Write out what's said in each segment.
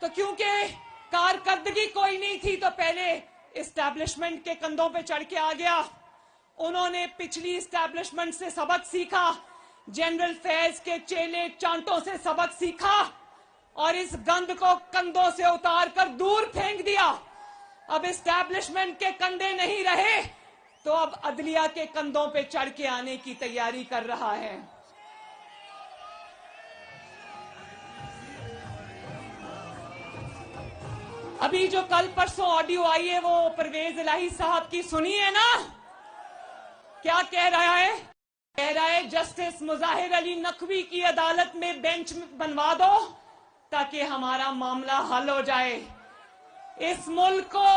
تو کیونکہ کارکردگی کوئی نہیں تھی تو پہلے اسٹیبلشمنٹ کے کندھوں پہ چڑھ کے آ گیا. انہوں نے پچھلی اسٹیبلشمنٹ سے سبق سیکھا, جنرل فیض کے چیلے چانٹوں سے سبق سیکھا اور اس گند کو کندھوں سے اتار کر دور پھینک دیا. اب اسٹیبلشمنٹ کے کندھے نہیں رہے تو اب عدلیہ کے کندھوں پہ چڑھ کے آنے کی تیاری کر رہا ہے. ابھی جو کل پرسوں آڈیو آئی ہے وہ پرویز الہی صاحب کی سنی ہے نا؟ کیا کہہ رہا ہے؟ کہہ رہا ہے جسٹس مظاہر علی نقوی کی عدالت میں بینچ بنوا دو تاکہ ہمارا معاملہ حل ہو جائے. اس ملک کو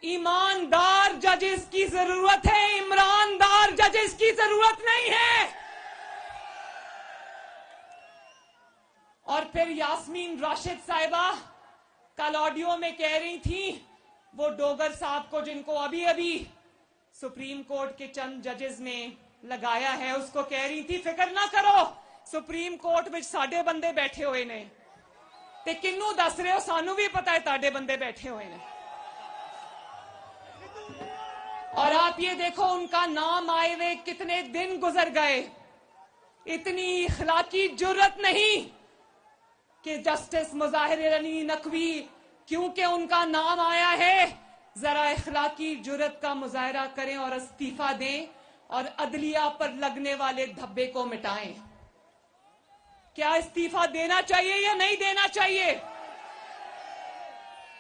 ایماندار ججز کی ضرورت ہے, عمراندار ججز کی ضرورت نہیں ہے. اور پھر یاسمین راشد صاحبہ کل آڈیو میں کہہ رہی تھیں وہ ڈوگر صاحب کو جن کو ابھی ابھی سپریم کورٹ کے چند ججز نے لگایا ہے, اس کو کہہ رہی تھی فکر نہ کرو, سپریم کورٹ میں ساڈے بندے بیٹھے ہوئے نے. تے کنوں دس رہے ہو؟ سانو بھی پتا ہے تاڈے بندے بیٹھے ہوئے نے. اور آپ یہ دیکھو ان کا نام آئے ہوئے کتنے دن گزر گئے, اتنی اخلاقی جرت نہیں کہ جسٹس مظاہر علی نقوی کیونکہ ان کا نام آیا ہے ذرا اخلاقی جرت کا مظاہرہ کریں اور استعفیٰ دیں اور عدلیہ پر لگنے والے دھبے کو مٹائیں. کیا استعفیٰ دینا چاہیے یا نہیں دینا چاہیے؟